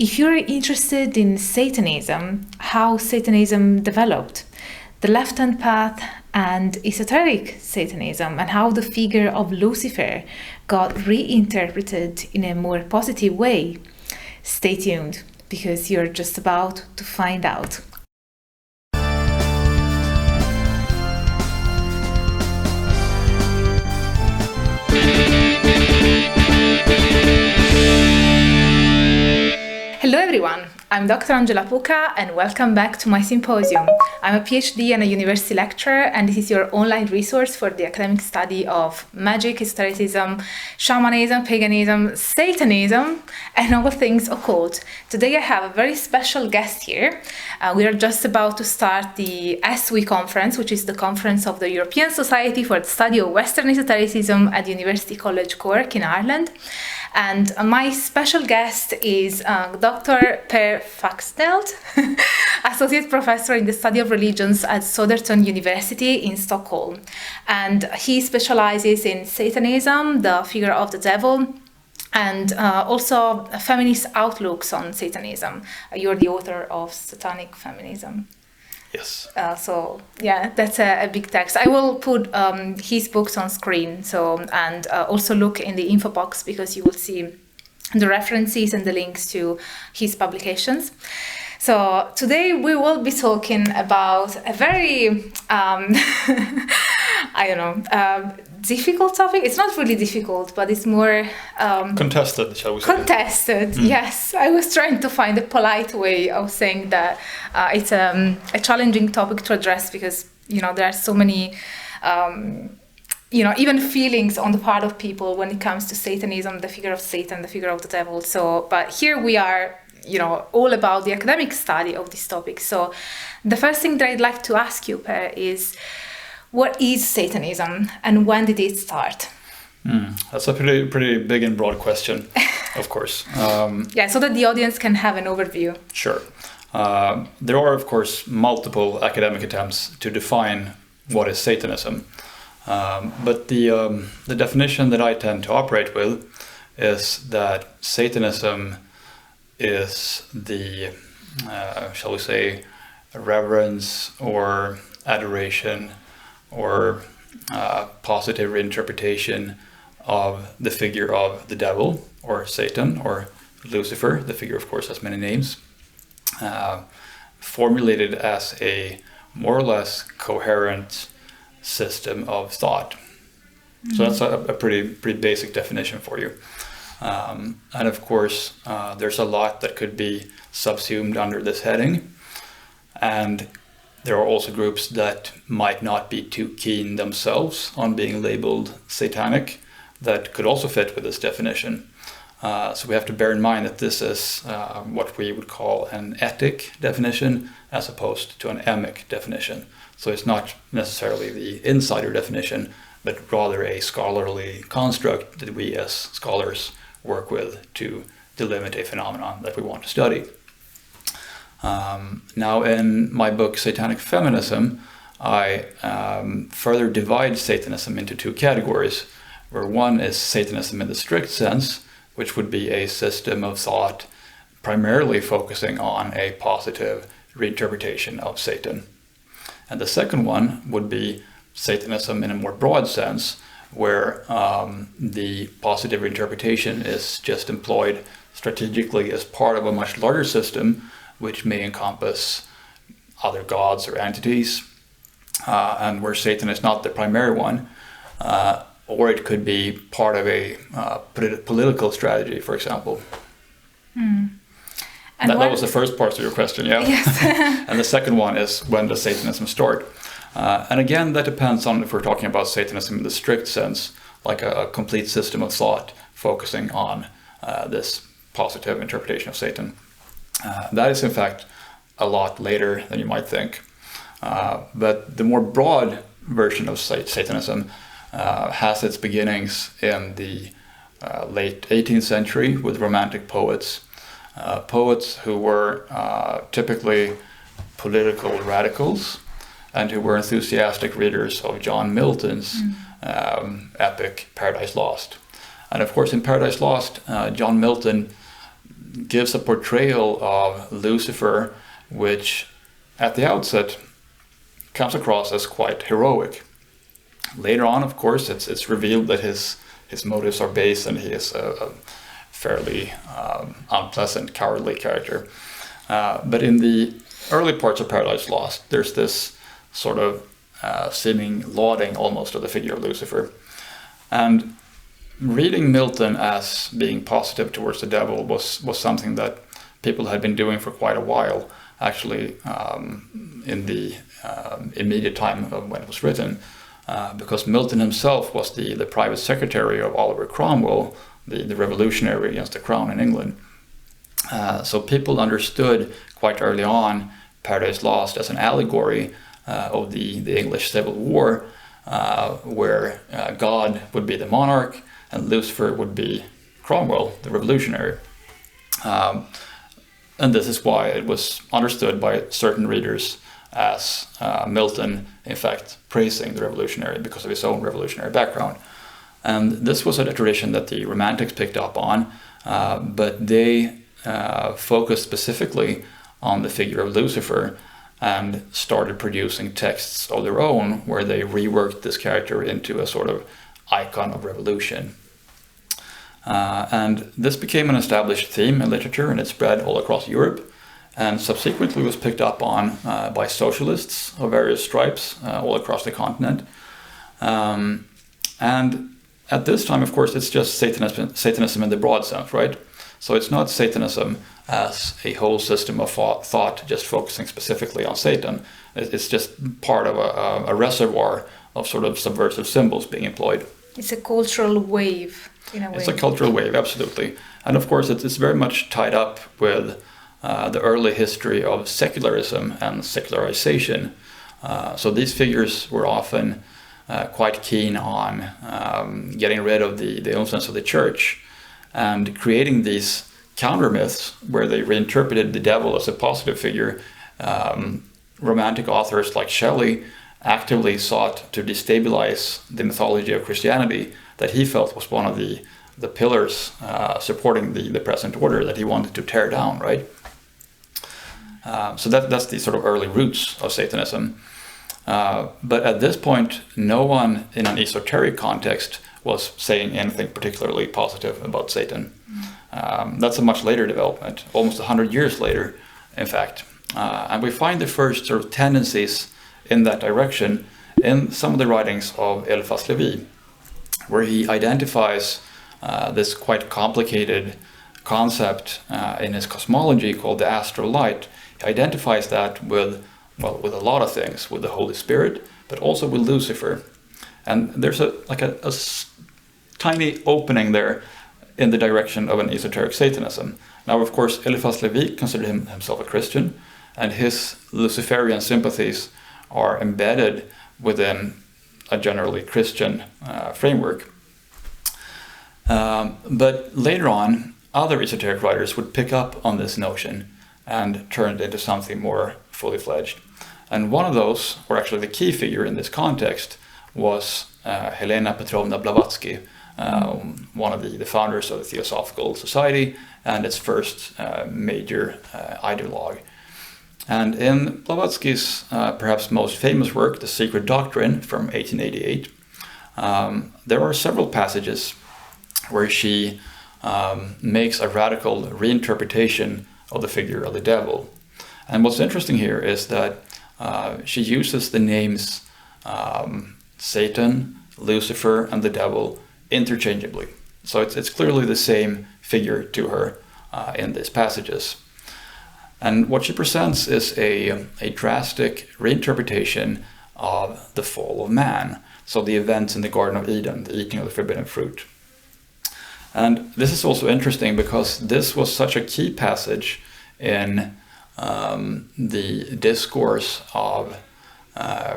If you're interested in Satanism, how Satanism developed, the left-hand path and esoteric Satanism, and how the figure of Lucifer got reinterpreted in a more positive way, stay tuned, because you're just about to find out. Hello everyone, I'm Dr. Angela Puca and welcome back to my symposium. I'm a PhD and a university lecturer, and this is your online resource for the academic study of magic, esotericism, shamanism, paganism, Satanism, and all things occult. Today I have a very special guest here. We are just about to start the SWE conference, which is the conference of the European Society for the Study of Western Esotericism at University College Cork in Ireland. And my special guest is Dr. Per Faxneld, Associate Professor in the Study of Religions at Södertörn University in Stockholm. And he specializes in Satanism, the figure of the devil, and also feminist outlooks on Satanism. You're the author of Satanic Feminism. Yes. So yeah, that's a big text. I will put his books on screen. And also look in the info box, because you will see the references and the links to his publications. So today we will be talking about a very difficult topic. It's not really difficult, but it's more contested, shall we say? Contested, yes. I was trying to find a polite way of saying that it's a challenging topic to address, because there are so many even feelings on the part of people when it comes to Satanism, the figure of Satan, the figure of the devil. But here we are, all about the academic study of this topic. So the first thing that I'd like to ask you, Per, is what is Satanism and when did it start? That's a pretty big and broad question, of course. So that the audience can have an overview. Sure. There are, of course, multiple academic attempts to define what is Satanism. But the definition that I tend to operate with is that Satanism is the, shall we say, reverence or adoration or positive reinterpretation of the figure of the devil or Satan or Lucifer. The figure, of course, has many names, formulated as a more or less coherent system of thought. Mm-hmm. So that's a pretty basic definition for you. And of course, there's a lot that could be subsumed under this heading. And there are also groups that might not be too keen themselves on being labeled satanic that could also fit with this definition. So we have to bear in mind that this is what we would call an ethic definition as opposed to an emic definition. So it's not necessarily the insider definition, but rather a scholarly construct that we as scholars work with to delimit a phenomenon that we want to study. Now, in my book, Satanic Feminism, I further divide Satanism into two categories, where one is Satanism in the strict sense, which would be a system of thought primarily focusing on a positive reinterpretation of Satan. And the second one would be Satanism in a more broad sense, where the positive interpretation is just employed strategically as part of a much larger system, which may encompass other gods or entities, and where Satan is not the primary one, or it could be part of a political strategy, for example. And that was the first part of your question, yeah? Yes. And the second one is, when does Satanism start? And again, that depends on if we're talking about Satanism in the strict sense, like a complete system of thought focusing on this positive interpretation of Satan. That is, in fact, a lot later than you might think. But the more broad version of Satanism has its beginnings in the late 18th century with Romantic poets. Poets who were typically political radicals and who were enthusiastic readers of John Milton's epic Paradise Lost. And of course, in Paradise Lost, John Milton gives a portrayal of Lucifer which at the outset comes across as quite heroic. Later on, of course, it's revealed that his motives are base and he is a fairly unpleasant, cowardly character. But in the early parts of Paradise Lost, there's this sort of seeming lauding almost of the figure of Lucifer. And reading Milton as being positive towards the devil was something that people had been doing for quite a while, actually, in the immediate time of when it was written, because Milton himself was the private secretary of Oliver Cromwell, the revolutionary against the crown in England. So people understood quite early on Paradise Lost as an allegory of the English Civil War, where God would be the monarch and Lucifer would be Cromwell, the revolutionary. And this is why it was understood by certain readers as Milton, in fact, praising the revolutionary because of his own revolutionary background. And this was a tradition that the Romantics picked up on, but they focused specifically on the figure of Lucifer and started producing texts of their own where they reworked this character into a sort of icon of revolution. And this became an established theme in literature, and it spread all across Europe, and subsequently was picked up on by socialists of various stripes all across the continent. And at this time, of course, it's just Satanism in the broad sense, right? So it's not Satanism as a whole system of thought just focusing specifically on Satan. It's just part of a reservoir of sort of subversive symbols being employed. It's a cultural wave, in a way. It's a cultural wave, absolutely. And of course, it's very much tied up with the early history of secularism and secularization. So these figures were often quite keen on getting rid of the influence of the church and creating these counter myths where they reinterpreted the devil as a positive figure. Romantic authors like Shelley actively sought to destabilize the mythology of Christianity that he felt was one of the pillars supporting the present order that he wanted to tear down, right? So that's the sort of early roots of Satanism. But at this point, no one in an esoteric context was saying anything particularly positive about Satan. That's a much later development, almost 100 years later, in fact. And we find the first sort of tendencies in that direction in some of the writings of Eliphas Levi, where he identifies this quite complicated concept in his cosmology called the astral light. He identifies that with a lot of things, with the Holy Spirit, but also with Lucifer. And there's a tiny opening there in the direction of an esoteric Satanism. Now, of course, Eliphas Levi considered himself a Christian, and his Luciferian sympathies are embedded within a generally Christian framework. But later on, other esoteric writers would pick up on this notion and turn it into something more fully fledged. And one of those, or actually the key figure in this context, was Helena Petrovna Blavatsky, one of the founders of the Theosophical Society and its first major ideologue. And in Blavatsky's perhaps most famous work, The Secret Doctrine from 1888, there are several passages where she makes a radical reinterpretation of the figure of the devil. And what's interesting here is that she uses the names Satan, Lucifer, and the devil interchangeably. So it's clearly the same figure to her in these passages. And what she presents is a drastic reinterpretation of the fall of man. So the events in the Garden of Eden, the eating of the forbidden fruit. And this is also interesting because this was such a key passage in the discourse of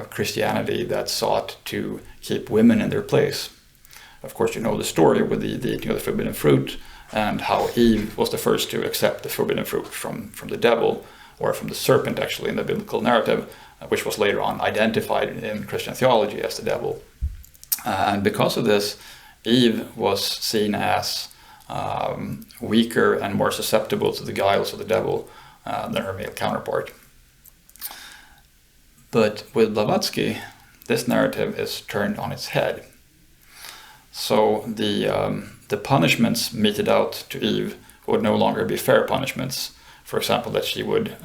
Christianity that sought to keep women in their place. Of course, you know the story with the eating of the forbidden fruit and how Eve was the first to accept the forbidden fruit from the devil, or from the serpent actually in the biblical narrative, which was later on identified in Christian theology as the devil. And because of this, Eve was seen as weaker and more susceptible to the guiles of the devil than her male counterpart. But with Blavatsky, this narrative is turned on its head. So the punishments meted out to Eve would no longer be fair punishments. For example, that she would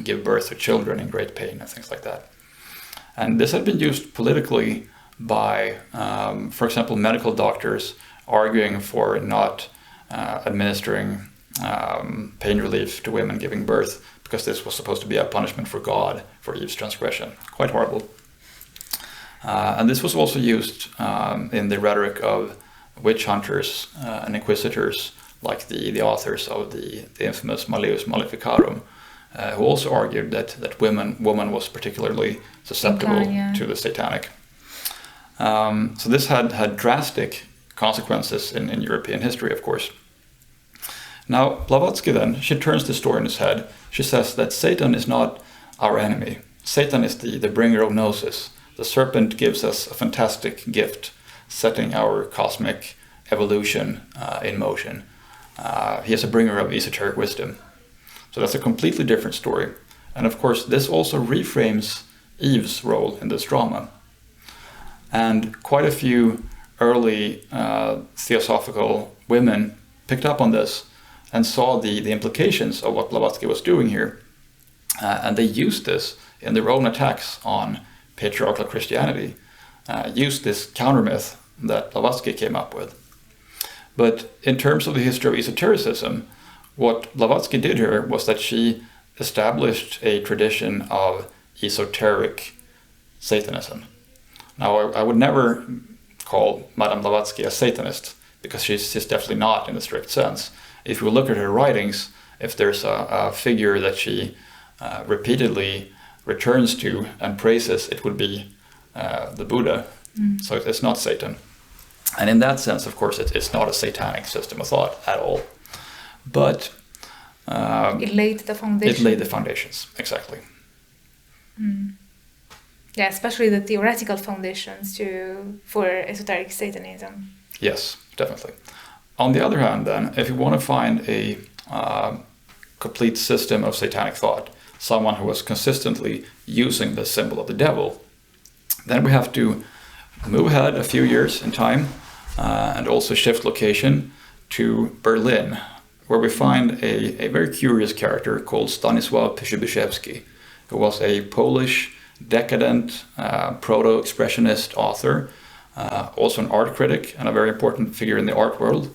give birth to children in great pain and things like that. And this had been used politically by, for example, medical doctors arguing for not administering pain relief to women giving birth, because this was supposed to be a punishment for God for Eve's transgression. Quite horrible. And this was also used in the rhetoric of witch hunters and inquisitors, like the authors of the infamous Malleus Maleficarum, who also argued that woman was particularly susceptible to the Satanic. So this had drastic consequences in European history, of course. Now, Blavatsky then, she turns the story on its head. She says that Satan is not our enemy. Satan is the bringer of gnosis. The serpent gives us a fantastic gift, setting our cosmic evolution in motion. He is a bringer of esoteric wisdom. So that's a completely different story. And of course, this also reframes Eve's role in this drama. And quite a few early theosophical women picked up on this and saw the implications of what Blavatsky was doing here. And they used this in their own attacks on patriarchal Christianity, used this counter-myth that Blavatsky came up with. But in terms of the history of esotericism, what Blavatsky did here was that she established a tradition of esoteric Satanism. Now, I would never call Madame Blavatsky a Satanist, because she's definitely not in the strict sense. If we look at her writings, if there's a figure that she repeatedly returns to and praises, it would be the Buddha. So it's not Satan. And in that sense, of course, it's not a satanic system of thought at all. But it laid the foundation. It laid the foundations, exactly. Yeah, especially the theoretical foundations for esoteric Satanism. Yes, definitely. On the other hand, then, if you want to find a complete system of satanic thought, someone who was consistently using the symbol of the devil, then we have to move ahead a few years in time and also shift location to Berlin, where we find a very curious character called Stanisław Przybyszewski, who was a Polish decadent proto-expressionist author, also an art critic and a very important figure in the art world,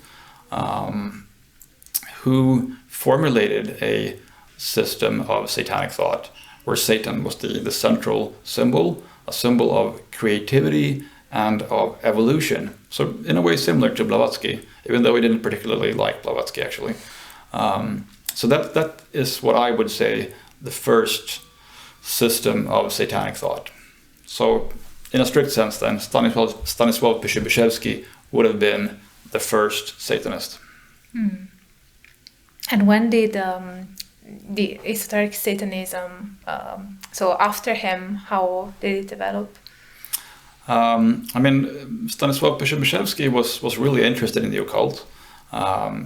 who formulated a system of satanic thought where Satan was the central symbol, a symbol of creativity and of evolution. So in a way similar to Blavatsky, even though he didn't particularly like Blavatsky actually. So that is what I would say the first system of satanic thought. So in a strict sense then, Stanisław Przybyszewski would have been the first Satanist. And when did the esoteric Satanism, so after him, how did it develop? Stanisław Przybyszewski was really interested in the occult,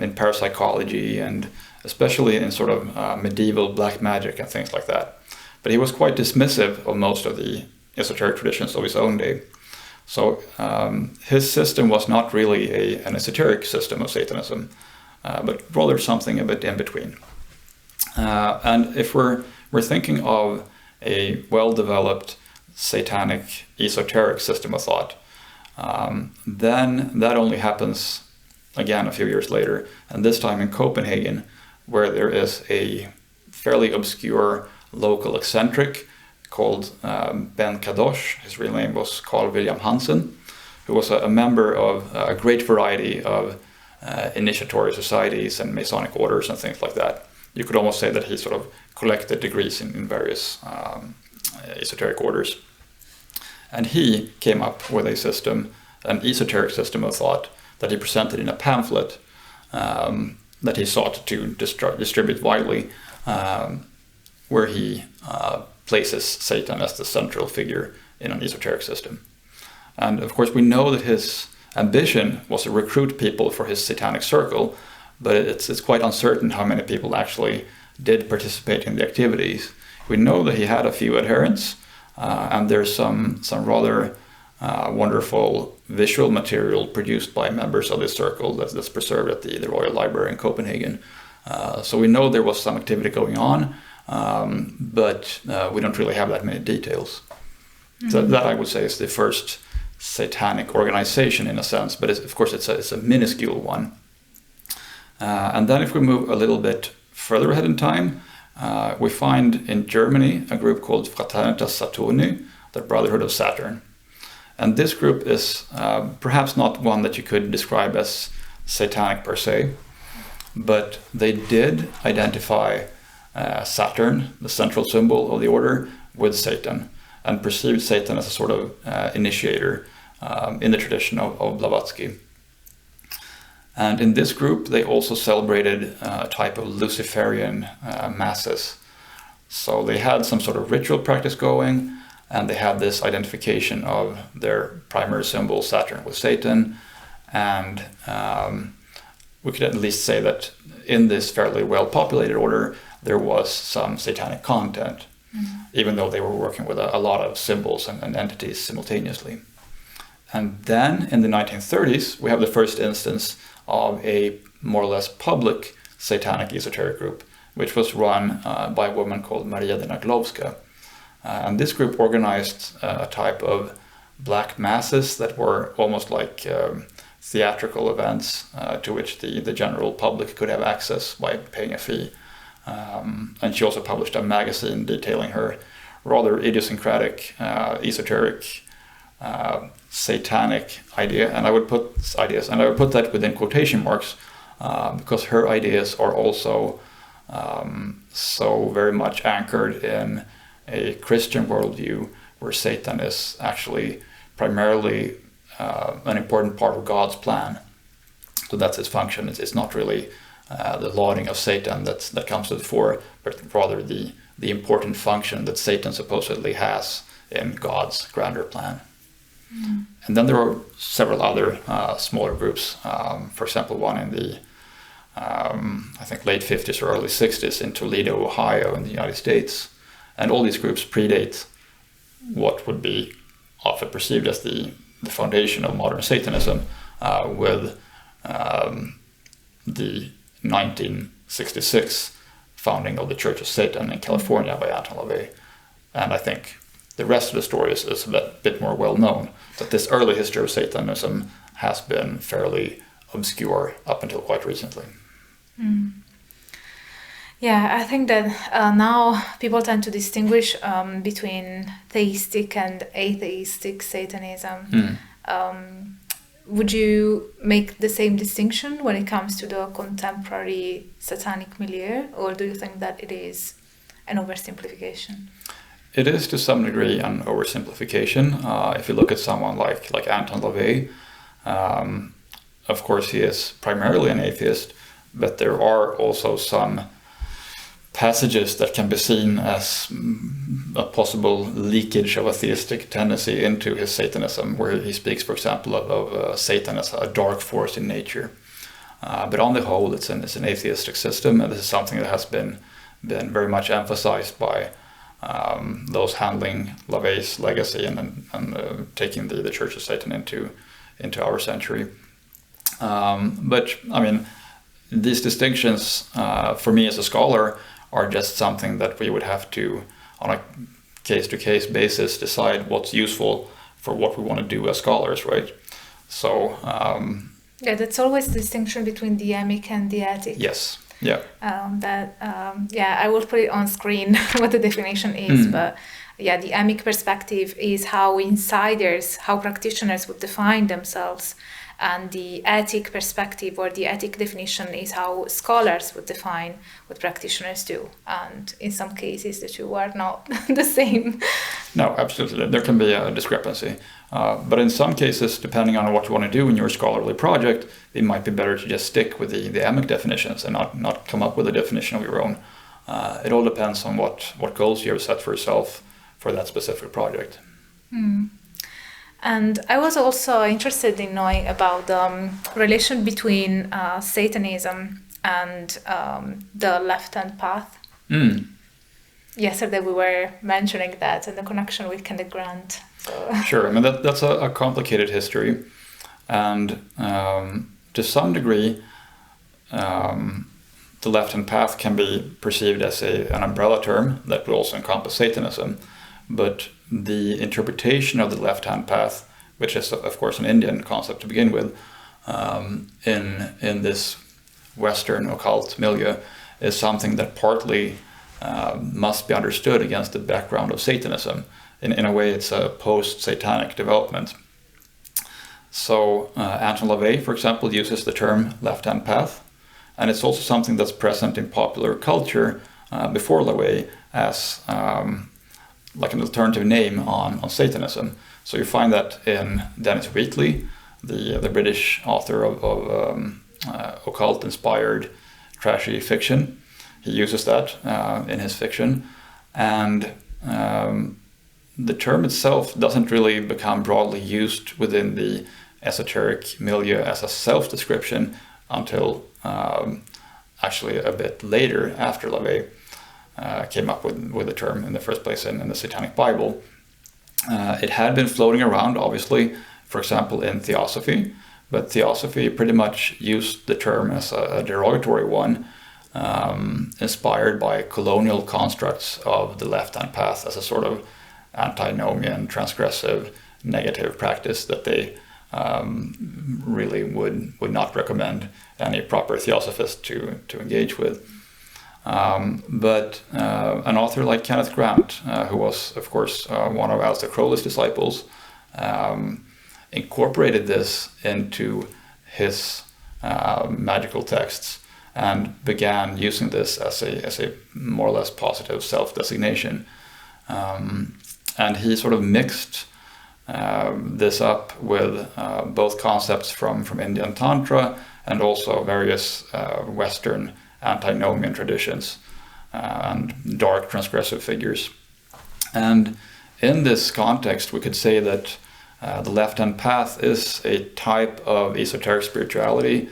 in parapsychology, and especially in sort of medieval black magic and things like that. But he was quite dismissive of most of the esoteric traditions of his own day. So his system was not really an esoteric system of Satanism, but rather something a bit in between. And if we're thinking of a well-developed satanic esoteric system of thought, then that only happens again a few years later, and this time in Copenhagen, where there is a fairly obscure local eccentric called Ben Kadosh. His real name was Carl William Hansen, who was a member of a great variety of initiatory societies and Masonic orders and things like that. You could almost say that he sort of collected degrees in various esoteric orders. And he came up with a system, an esoteric system of thought, that he presented in a pamphlet that he sought to distribute widely, where he places Satan as the central figure in an esoteric system. And of course we know that his ambition was to recruit people for his Satanic circle, but it's quite uncertain how many people actually did participate in the activities. We know that he had a few adherents, and there's some rather wonderful visual material produced by members of this circle that's preserved at the Royal Library in Copenhagen. So we know there was some activity going on, but we don't really have that many details. Mm-hmm. So that, I would say, is the first Satanic organization in a sense, but of course it's a minuscule one. And then if we move a little bit further ahead in time, we find in Germany a group called Fraternitas Saturni, the Brotherhood of Saturn. And this group is perhaps not one that you could describe as Satanic per se, but they did identify Saturn, the central symbol of the order, with Satan, and perceived Satan as a sort of initiator in the tradition of Blavatsky. And in this group, they also celebrated a type of Luciferian masses. So they had some sort of ritual practice going, and they had this identification of their primary symbol, Saturn, with Satan. And we could at least say that in this fairly well-populated order, there was some Satanic content, even though they were working with a lot of symbols and entities simultaneously. And then in the 1930s, we have the first instance of a more or less public Satanic esoteric group, which was run by a woman called Maria de Naglovska. And this group organized a type of black masses that were almost like theatrical events to which the general public could have access by paying a fee. And she also published a magazine detailing her rather idiosyncratic, esoteric, Satanic idea, and I would put that within quotation marks because her ideas are also so very much anchored in a Christian worldview where Satan is actually primarily an important part of God's plan. So that's its function. It's not really the lauding of Satan that comes to the fore, but rather the important function that Satan supposedly has in God's grander plan. Mm. And then there are several other smaller groups. For example, one in the I think late 50s or early 60s in Toledo, Ohio, in the United States. And all these groups predate what would be often perceived as the foundation of modern Satanism, with the 1966 founding of the Church of Satan in California by Anton LaVey. And I think the rest of the story is a bit more well known, that this early history of Satanism has been fairly obscure up until quite recently. Mm. Yeah, I think that now people tend to distinguish between theistic and atheistic Satanism. Would you make the same distinction when it comes to the contemporary Satanic milieu, or do you think that it is an oversimplification? It is to some degree an oversimplification. If you look at someone like Anton LaVey, of course he is primarily an atheist, but there are also some passages that can be seen as a possible leakage of a theistic tendency into his Satanism, where he speaks, for example, of Satan as a dark force in nature. But on the whole, it's an atheistic system, and this is something that has been very much emphasized by those handling LaVey's legacy and taking the Church of Satan into our century. But I mean, these distinctions, for me as a scholar, are just something that we would have to, on a case-to-case basis, decide what's useful for what we want to do as scholars, right? So yeah, that's always the distinction between the emic and the etic. Yes. Yeah. I will put it on screen what the definition is, but yeah, the emic perspective is how practitioners would define themselves, and the etic perspective or the etic definition is how scholars would define what practitioners do. And in some cases, the two are not the same. No, absolutely. There can be a discrepancy. But in some cases, depending on what you want to do in your scholarly project, it might be better to just stick with the emic definitions and not come up with a definition of your own. It all depends on what goals you have set for yourself for that specific project. And I was also interested in knowing about the relation between Satanism and the left-hand path. Yesterday we were mentioning that and the connection with Kennet Grant. So. Sure, I mean that's a complicated history, and to some degree, the left-hand path can be perceived as an umbrella term that would also encompass Satanism, but the interpretation of the left-hand path, which is of course an Indian concept to begin with, in this Western occult milieu, is something that partly must be understood against the background of Satanism. In a way, it's a post-Satanic development. So Anton LaVey, for example, uses the term left-hand path, and it's also something that's present in popular culture before LaVey as like an alternative name on Satanism. So you find that in Dennis Wheatley, the British author of occult-inspired trashy fiction. He uses that in his fiction, and the term itself doesn't really become broadly used within the esoteric milieu as a self-description until actually a bit later, after LaVey came up with the term in the first place in the Satanic Bible. It had been floating around, obviously, for example, in Theosophy, but Theosophy pretty much used the term as a derogatory one, inspired by colonial constructs of the left-hand path as a sort of antinomian, transgressive, negative practice that they really would not recommend any proper theosophist to engage with. But an author like Kenneth Grant, who was, of course, one of Aleister Crowley's disciples, incorporated this into his magical texts and began using this as a more or less positive self-designation. And he sort of mixed this up with both concepts from Indian Tantra and also various Western antinomian traditions and dark transgressive figures. And in this context, we could say that the left-hand path is a type of esoteric spirituality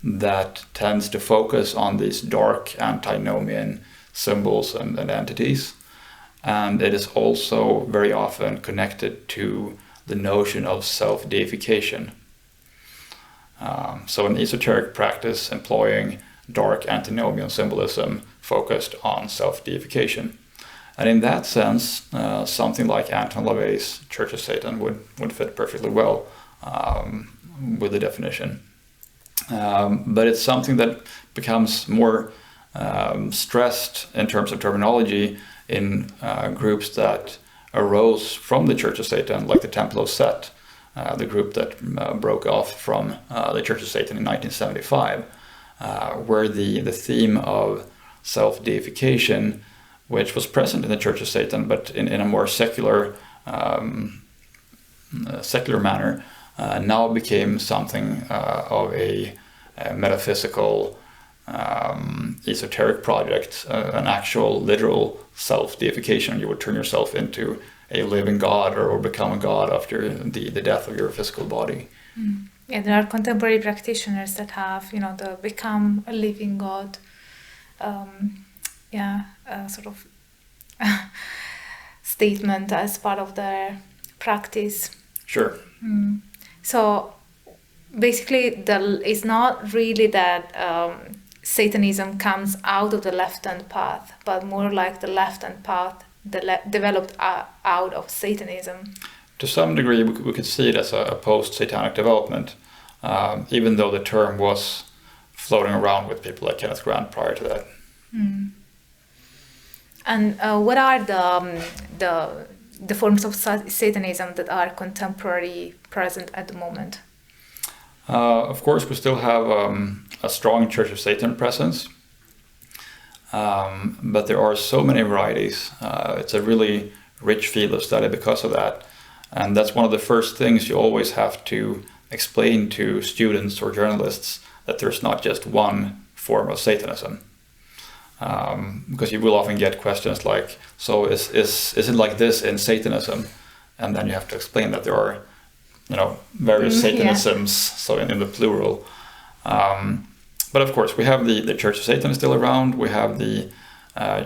that tends to focus on these dark antinomian symbols and entities. And it is also very often connected to the notion of self-deification. So an esoteric practice employing dark antinomian symbolism focused on self-deification. And in that sense, something like Anton LaVey's Church of Satan would fit perfectly well with the definition. But it's something that becomes more stressed in terms of terminology in groups that arose from the Church of Satan, like the Temple of Set, the group that broke off from the Church of Satan in 1975, where the theme of self-deification, which was present in the Church of Satan, but in a more secular manner, now became something of a metaphysical, esoteric project, an actual literal self-deification. You would turn yourself into a living god or become a god after the death of your physical body. Yeah, there are contemporary practitioners that have, the become a living god, sort of statement as part of their practice. Sure. So basically, it's not really that Satanism comes out of the left-hand path, but more like the left-hand path developed out of Satanism. To some degree, we could see it as a post-Satanic development, even though the term was floating around with people like Kenneth Grant prior to that. And what are the forms of Satanism that are contemporary present at the moment? Of course, we still have a strong Church of Satan presence, but there are so many varieties. It's a really rich field of study because of that. And that's one of the first things you always have to explain to students or journalists, that there's not just one form of Satanism. Because you will often get questions like, so is it like this in Satanism? and then you have to explain that there are, various Satanisms, so in the plural. But of course, we have the Church of Satan is still around. We have the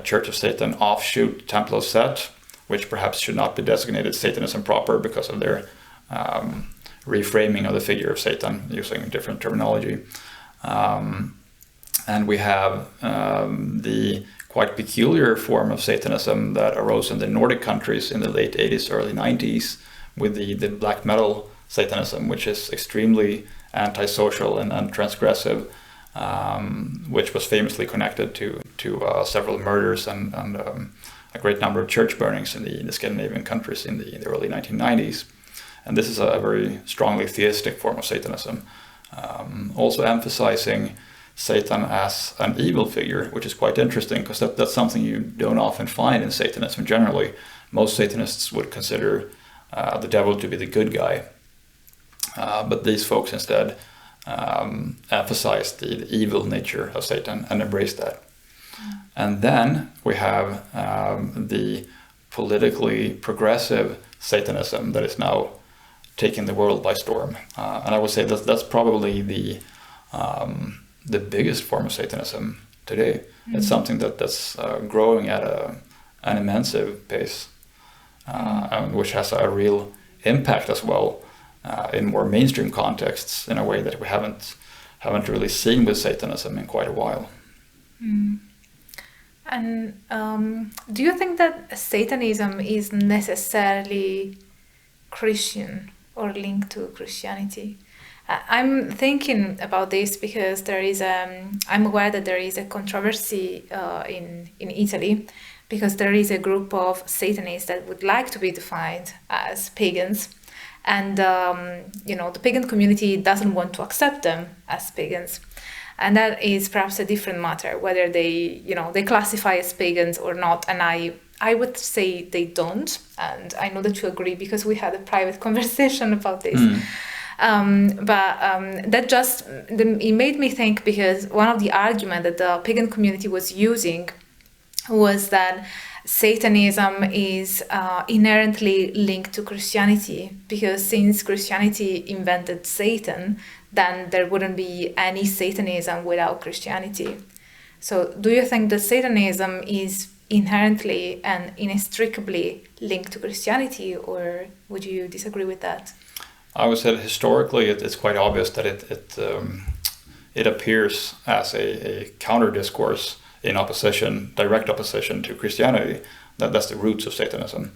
Church of Satan offshoot Temple of Set, which perhaps should not be designated Satanism proper because of their reframing of the figure of Satan using different terminology. And we have the quite peculiar form of Satanism that arose in the Nordic countries in the late 80s, early 90s, with the black metal Satanism, which is extremely antisocial and transgressive, which was famously connected to several murders and a great number of church burnings in the Scandinavian countries in the early 1990s. And this is a very strongly theistic form of Satanism, also emphasizing Satan as an evil figure, which is quite interesting because that's something you don't often find in Satanism generally. Most Satanists would consider the devil to be the good guy, but these folks instead emphasize the evil nature of Satan and embrace that. And then we have the politically progressive Satanism that is now taking the world by storm. And I would say that's probably the biggest form of Satanism today. Mm-hmm. It's something that's growing at an immense pace, which has a real impact as well in more mainstream contexts in a way that we haven't really seen with Satanism in quite a while. Mm. And do you think that Satanism is necessarily Christian or linked to Christianity? I'm thinking about this because I'm aware that there is a controversy in Italy, because there is a group of Satanists that would like to be defined as pagans, and the pagan community doesn't want to accept them as pagans. And that is perhaps a different matter, whether they classify as pagans or not. And I would say they don't. And I know that you agree because we had a private conversation about this. It made me think, because one of the arguments that the pagan community was using was that Satanism is inherently linked to Christianity, because since Christianity invented Satan, then there wouldn't be any Satanism without Christianity. So do you think that Satanism is inherently and inextricably linked to Christianity, or would you disagree with that? I would say that historically it's quite obvious that it appears as a counter discourse in opposition, direct opposition to Christianity. That's the roots of Satanism.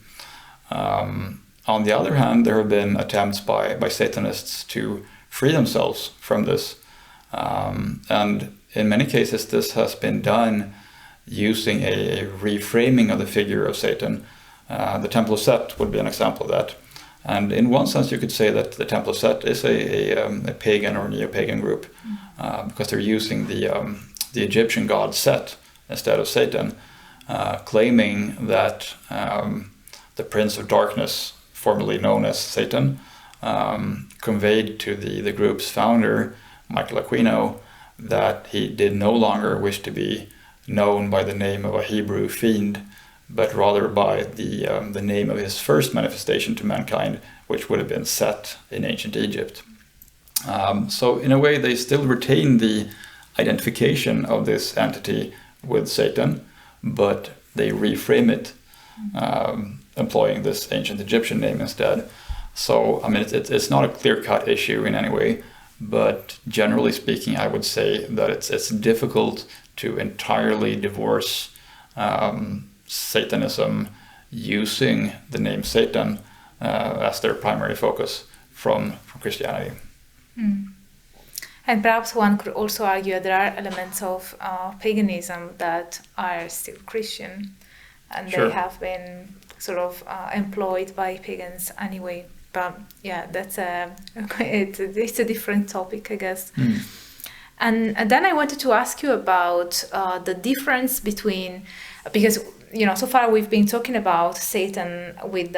On the other hand, there have been attempts by Satanists to free themselves from this. And in many cases, this has been done using a reframing of the figure of Satan. The Temple of Set would be an example of that. And in one sense, you could say that the Temple of Set is a pagan or neo-pagan group, because they're using the Egyptian god Set instead of Satan, claiming that the Prince of Darkness, formerly known as Satan, conveyed to the group's founder, Michael Aquino, that he did no longer wish to be known by the name of a Hebrew fiend, but rather by the name of his first manifestation to mankind, which would have been Set in ancient Egypt. So in a way, they still retain the identification of this entity with Satan, but they reframe it, employing this ancient Egyptian name instead. So, I mean, it's not a clear-cut issue in any way, but generally speaking, I would say that it's difficult to entirely divorce Satanism using the name Satan as their primary focus from Christianity. Mm. And perhaps one could also argue that there are elements of paganism that are still Christian, and Sure. they have been sort of employed by pagans anyway. But yeah, it's a different topic, I guess. Mm. And then I wanted to ask you about the difference between, because so far we've been talking about Satan with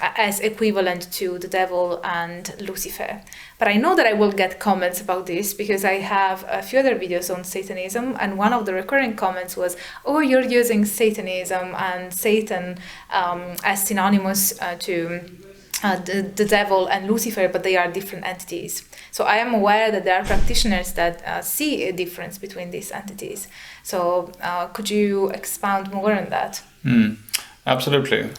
as equivalent to the devil and Lucifer. But I know that I will get comments about this because I have a few other videos on Satanism, and one of the recurring comments was, "Oh, you're using Satanism and Satan as synonymous to the devil and Lucifer, but they are different entities. So I am aware that there are practitioners that see a difference between these entities. So could you expound more on that? Absolutely.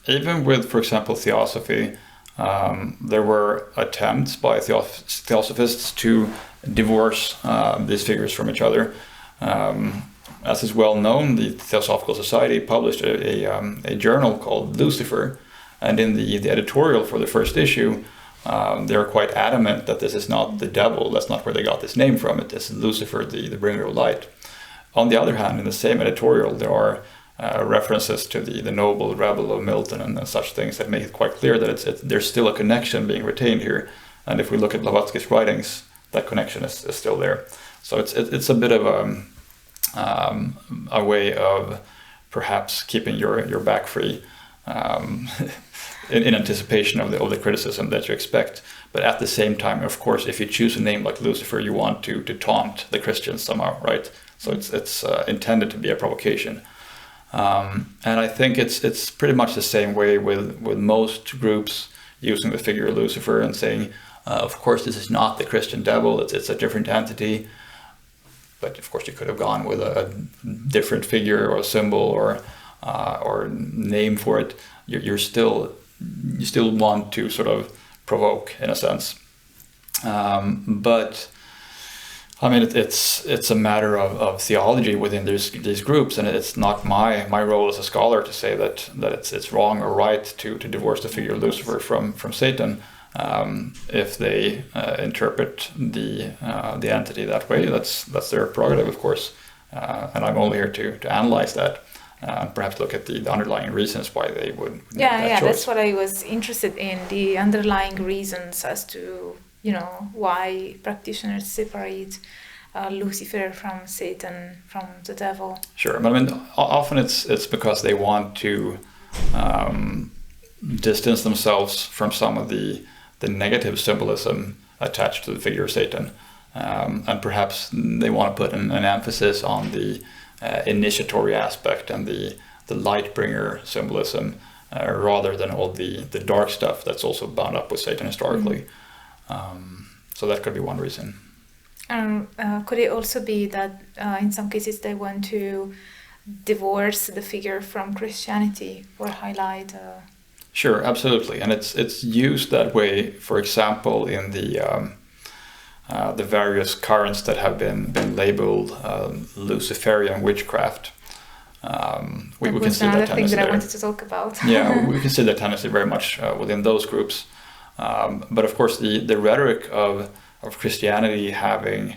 Even with, for example, theosophy, there were attempts by theosophists to divorce these figures from each other. As is well known, the Theosophical Society published a journal called Lucifer, and in the editorial for the first issue, they were quite adamant that this is not the devil. That's not where they got this name from. It is Lucifer, the bringer of light. On the other hand, in the same editorial, there are references to the noble rebel of Milton and such things that make it quite clear that there's still a connection being retained here. And if we look at Blavatsky's writings, that connection is still there. So it's a bit of a way of perhaps keeping your back free in anticipation of the criticism that you expect. But at the same time, of course, if you choose a name like Lucifer, you want to taunt the Christians somehow, right? So it's intended to be a provocation. And I think it's pretty much the same way with most groups using the figure of Lucifer and saying, of course, this is not the Christian devil, it's a different entity. But of course, you could have gone with a different figure or symbol or name for it. You still want to sort of provoke, in a sense. But I mean, it's a matter of theology within these groups, and it's not my role as a scholar to say that it's wrong or right to divorce the figure of Lucifer from Satan. If they interpret the entity that way, that's their prerogative, of course. And I'm only here to analyze that. Perhaps look at the underlying reasons why they would make that choice. That's what I was interested in, the underlying reasons as to why practitioners separate Lucifer from Satan, from the devil. Sure, but I mean, often it's because they want to distance themselves from some of the negative symbolism attached to the figure of Satan, and perhaps they want to put an emphasis on the initiatory aspect and the light bringer symbolism, rather than all the dark stuff that's also bound up with Satan historically. So that could be one reason. Could it also be that in some cases they want to divorce the figure from Christianity or highlight? Sure, absolutely, and it's used that way. For example, in the various currents that have been labeled Luciferian Witchcraft. We can see that tendency that there. I wanted to talk about. Yeah, we can see that tendency very much within those groups. But of course, the rhetoric of Christianity having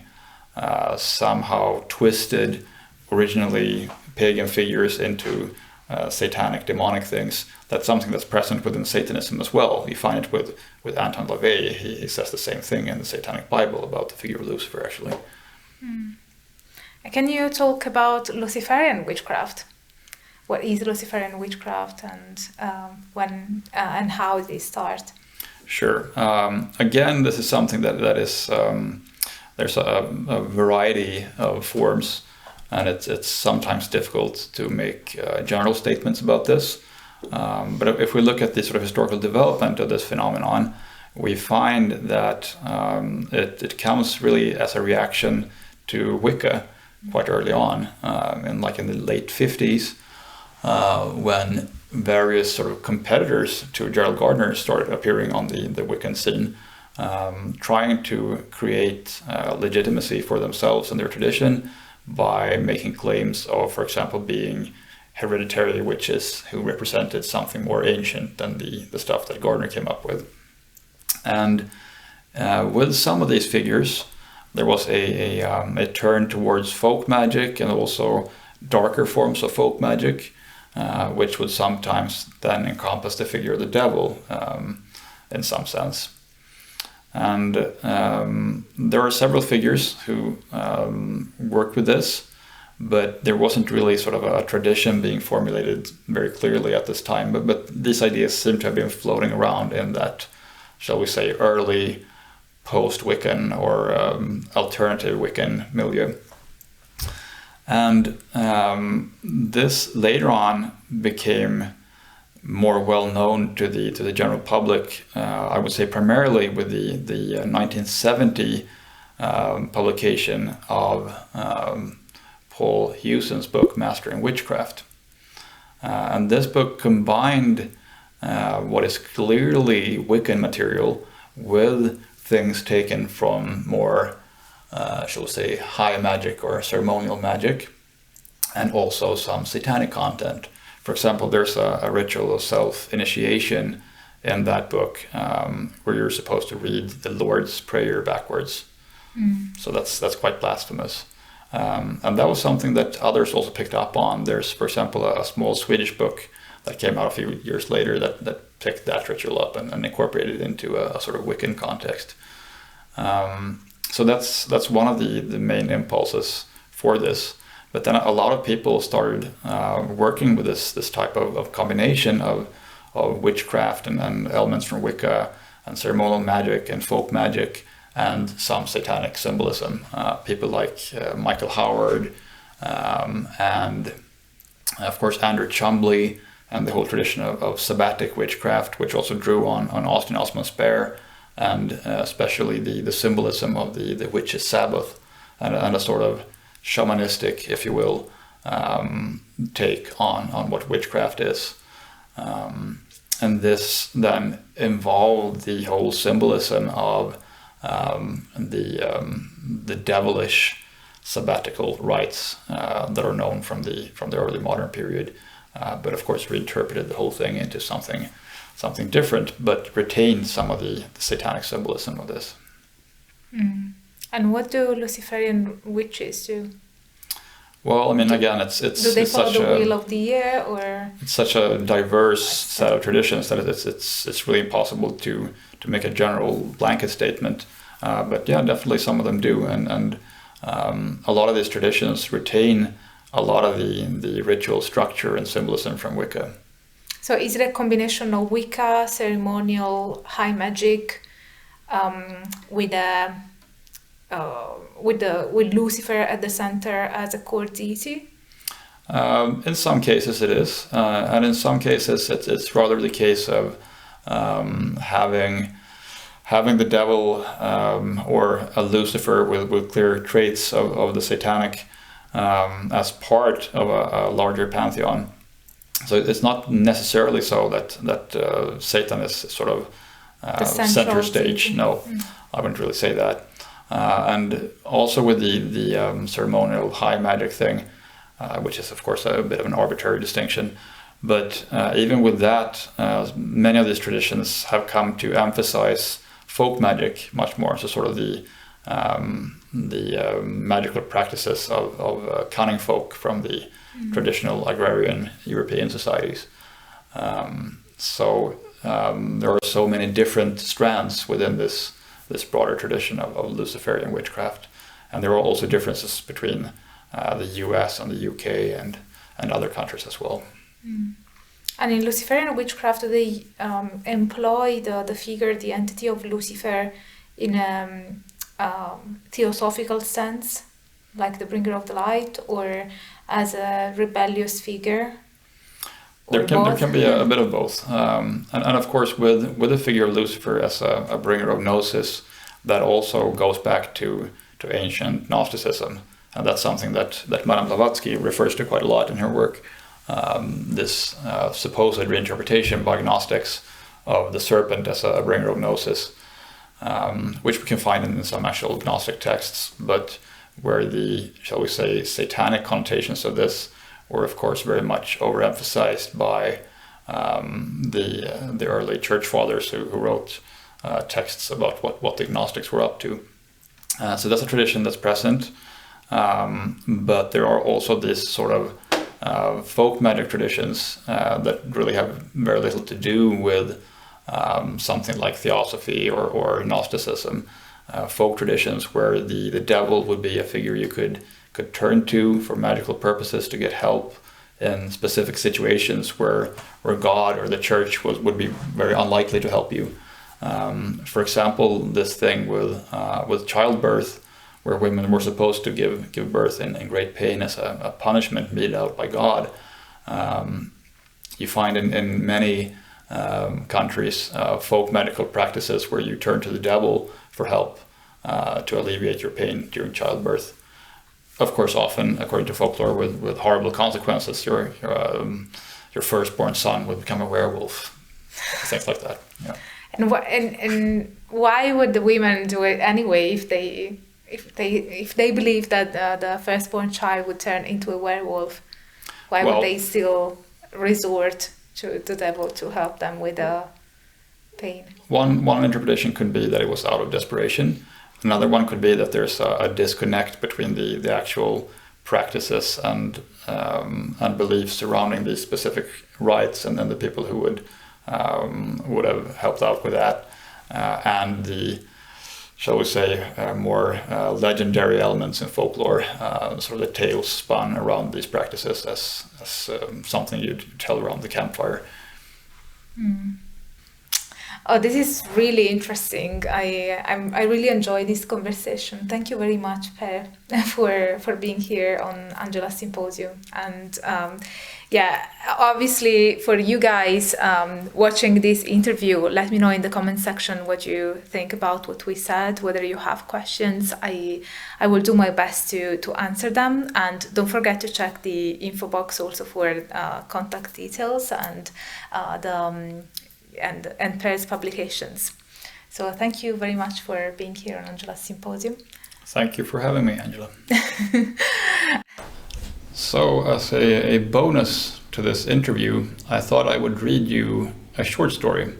somehow twisted originally pagan figures into satanic, demonic things, that's something that's present within Satanism as well. You find it with Anton LaVey. He says the same thing in the Satanic Bible about the figure of Lucifer, actually. Can you talk about Luciferian witchcraft? What is Luciferian witchcraft, and when and how did it start? Sure. Again, this is something that is there's a variety of forms, and it's sometimes difficult to make general statements about this. But if we look at the sort of historical development of this phenomenon, we find that it comes really as a reaction to Wicca quite early on, in the late 50s, when various sort of competitors to Gerald Gardner started appearing on the Wiccan scene, trying to create legitimacy for themselves and their tradition by making claims of, for example, being hereditary witches who represented something more ancient than the stuff that Gardner came up with. And with some of these figures, there was a turn towards folk magic and also darker forms of folk magic, which would sometimes then encompass the figure of the devil in some sense. And there are several figures who worked with this, but there wasn't really sort of a tradition being formulated very clearly at this time. But these ideas seem to have been floating around in that, shall we say, early post-Wiccan or alternative Wiccan milieu. And this later on became more well known to the general public, I would say primarily with the 1970 publication of Paul Hewson's book Mastering Witchcraft. And this book combined what is clearly Wiccan material with things taken from more, shall we say, high magic or ceremonial magic, and also some satanic content. For example, there's a ritual of self-initiation in that book where you're supposed to read the Lord's Prayer backwards. So that's quite blasphemous. And that was something that others also picked up on. There's, for example, a small Swedish book that came out a few years later that picked that ritual up and incorporated it into a sort of Wiccan context. So that's one of the main impulses for this. But then a lot of people started working with this type of combination of witchcraft and elements from Wicca and ceremonial magic and folk magic and some satanic symbolism. People like Michael Howard and of course Andrew Chumbley and the whole tradition of sabbatic witchcraft, which also drew on Austin Osman Spare and especially the symbolism of the witch's Sabbath and a sort of shamanistic, if you will, take on what witchcraft is. And this then involved the whole symbolism of the devilish sabbatical rites that are known from the early modern period, but of course reinterpreted the whole thing into something different, but retained some of the satanic symbolism of this. And what do Luciferian witches do? Well, I mean, again, it's do they follow the wheel of the year, or it's such a diverse set of traditions that it's really impossible to make a general blanket statement. But yeah, definitely some of them do, and a lot of these traditions retain a lot of the ritual structure and symbolism from Wicca. So is it a combination of Wicca, ceremonial, high magic, with Lucifer at the center as a core deity? In some cases it is, and in some cases it's rather the case of having the devil or a Lucifer with clear traits of the satanic as part of a larger pantheon. So it's not necessarily so that Satan is sort of center stage. No, I wouldn't really say that. And also with the ceremonial high magic thing, which is of course a bit of an arbitrary distinction, but even with that, many of these traditions have come to emphasize folk magic much more. So sort of the magical practices of cunning folk from the traditional agrarian European societies. So there are so many different strands within this broader tradition of Luciferian witchcraft, and there are also differences between the US and the UK and other countries as well. And in Luciferian witchcraft, do they employ the figure, the entity of Lucifer in a theosophical sense, like the bringer of the light, or as a rebellious figure? There can be a bit of both, and of course with the figure of Lucifer as a bringer of gnosis, that also goes back to ancient Gnosticism, and that's something that Madame Blavatsky refers to quite a lot in her work. This supposed reinterpretation by Gnostics of the serpent as a bringer of gnosis, which we can find in some actual Gnostic texts, but where the, shall we say, satanic connotations of this were of course very much overemphasized by the early church fathers who wrote texts about what the Gnostics were up to. So that's a tradition that's present, but there are also this sort of folk magic traditions that really have very little to do with something like theosophy or Gnosticism. Folk traditions where the devil would be a figure you could turn to for magical purposes to get help in specific situations where God or the church would be very unlikely to help you. For example, this thing with childbirth, where women were supposed to give birth in great pain as a punishment meted out by God. you find in many countries folk medical practices where you turn to the devil for help to alleviate your pain during childbirth. Of course, often, according to folklore, with horrible consequences. Your firstborn son would become a werewolf, things like that. Yeah. And why would the women do it anyway if they believe that the firstborn child would turn into a werewolf? Why would they still resort to the devil to help them with the pain? One interpretation could be that it was out of desperation. Another one could be that there's a disconnect between the actual practices and beliefs surrounding these specific rites, and then the people who would have helped out with that, and the, shall we say, more legendary elements in folklore, sort of the tales spun around these practices as something you'd tell around the campfire. Oh, this is really interesting. I really enjoy this conversation. Thank you very much, Per, for being here on Angela's Symposium. And obviously for you guys watching this interview, let me know in the comment section what you think about what we said, whether you have questions. I will do my best to answer them. And don't forget to check the info box also for contact details and and Per's publications. So thank you very much for being here on Angela's Symposium. Thank you for having me, Angela. So as a bonus to this interview, I thought I would read you a short story.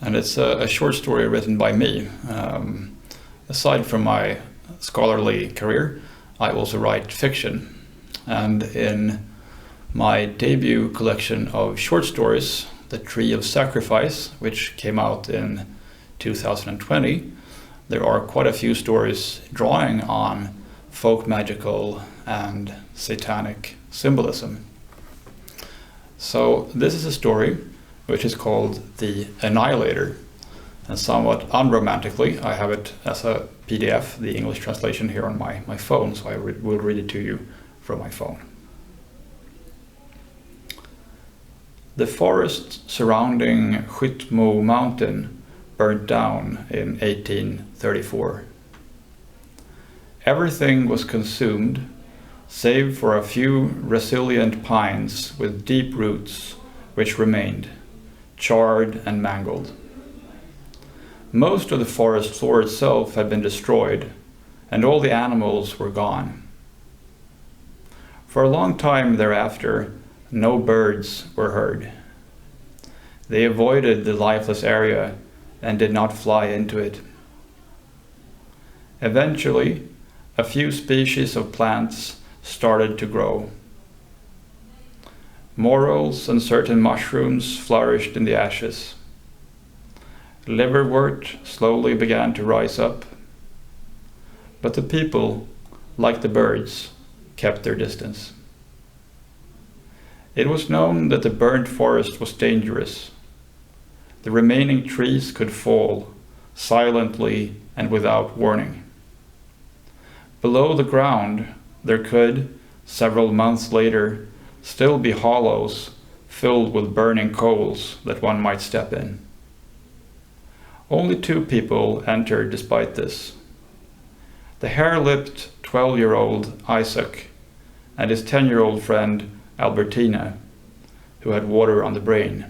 And it's a short story written by me. Aside from my scholarly career, I also write fiction. And in my debut collection of short stories, The Tree of Sacrifice, which came out in 2020, there are quite a few stories drawing on folk magical and satanic symbolism. So this is a story which is called The Annihilator, and somewhat unromantically, I have it as a PDF, the English translation here on my phone, so I will read it to you from my phone. The forest surrounding Skyttmo Mountain burnt down in 1834. Everything was consumed, save for a few resilient pines with deep roots which remained, charred and mangled. Most of the forest floor itself had been destroyed, and all the animals were gone. For a long time thereafter, no birds were heard. They avoided the lifeless area and did not fly into it. Eventually, a few species of plants started to grow. Morels and certain mushrooms flourished in the ashes. Liverwort slowly began to rise up, but the people, like the birds, kept their distance. It was known that the burnt forest was dangerous. The remaining trees could fall, silently and without warning. Below the ground, there could, several months later, still be hollows filled with burning coals that one might step in. Only 2 people entered despite this. The hare-lipped 12-year-old Isaac and his 10-year-old friend Albertina, who had water on the brain.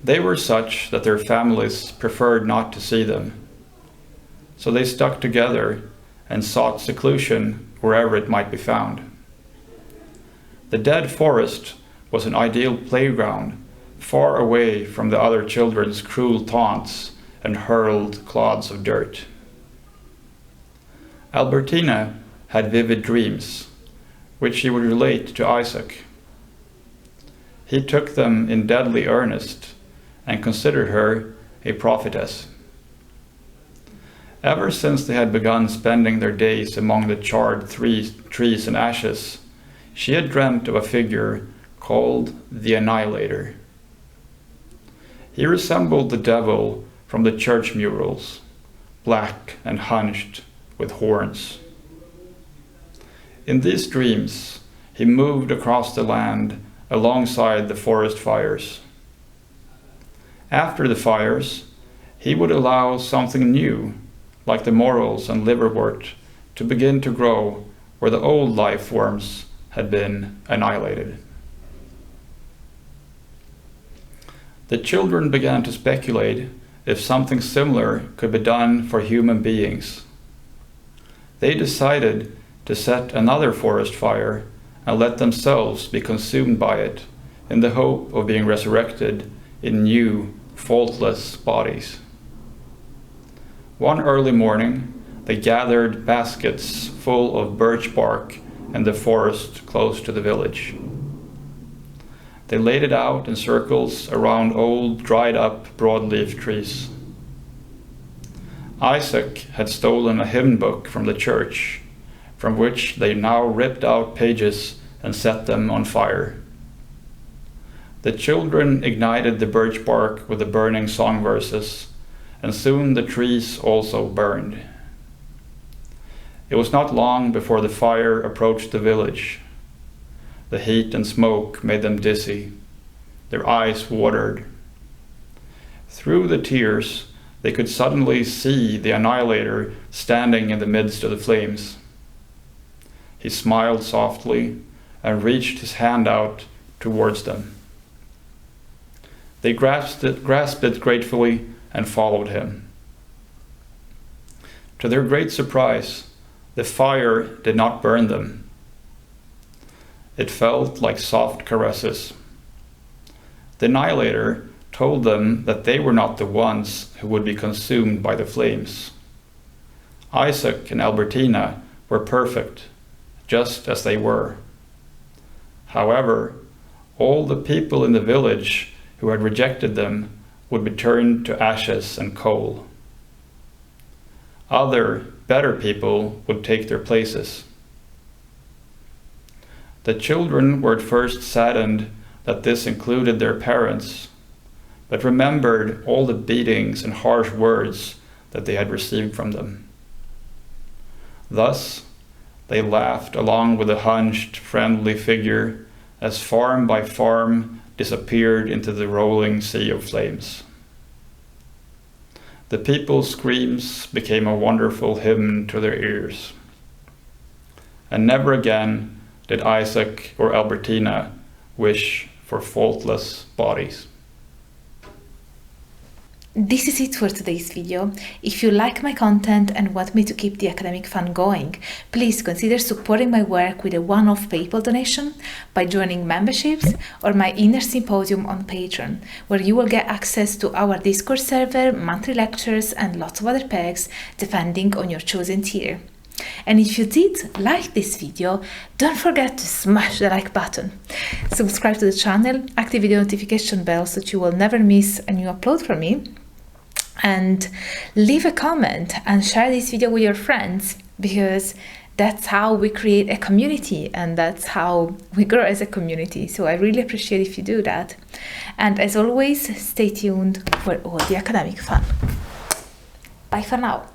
They were such that their families preferred not to see them, so they stuck together and sought seclusion wherever it might be found. The dead forest was an ideal playground, far away from the other children's cruel taunts and hurled clods of dirt. Albertina had vivid dreams, which she would relate to Isaac. He took them in deadly earnest and considered her a prophetess. Ever since they had begun spending their days among the charred trees and ashes, she had dreamt of a figure called the Annihilator. He resembled the devil from the church murals, black and hunched with horns. In these dreams, he moved across the land alongside the forest fires. After the fires, he would allow something new, like the morels and liverwort, to begin to grow where the old life forms had been annihilated. The children began to speculate if something similar could be done for human beings. They decided to set another forest fire and let themselves be consumed by it in the hope of being resurrected in new, faultless bodies. One early morning, they gathered baskets full of birch bark in the forest close to the village. They laid it out in circles around old, dried-up broadleaf trees. Isaac had stolen a hymn book from the church, from which they now ripped out pages and set them on fire. The children ignited the birch bark with the burning song verses, and soon the trees also burned. It was not long before the fire approached the village. The heat and smoke made them dizzy. Their eyes watered. Through the tears, they could suddenly see the annihilator standing in the midst of the flames. He smiled softly and reached his hand out towards them. They grasped it gratefully and followed him. To their great surprise, the fire did not burn them. It felt like soft caresses. The annihilator told them that they were not the ones who would be consumed by the flames. Isaac and Albertina were perfect, just as they were. However, all the people in the village who had rejected them would be turned to ashes and coal. Other, better people would take their places. The children were at first saddened that this included their parents, but remembered all the beatings and harsh words that they had received from them. Thus, they laughed along with the hunched, friendly figure as farm by farm disappeared into the rolling sea of flames. The people's screams became a wonderful hymn to their ears. And never again did Isaac or Albertina wish for faultless bodies. This is it for today's video. If you like my content and want me to keep the academic fun going, please consider supporting my work with a one-off PayPal donation by joining memberships or my inner symposium on Patreon, where you will get access to our Discord server, monthly lectures, and lots of other perks depending on your chosen tier. And if you did like this video, don't forget to smash the like button. Subscribe to the channel, activate the notification bell so that you will never miss a new upload from me. And leave a comment and share this video with your friends, because that's how we create a community and that's how we grow as a community. So I really appreciate if you do that. And as always, stay tuned for all the academic fun. Bye for now.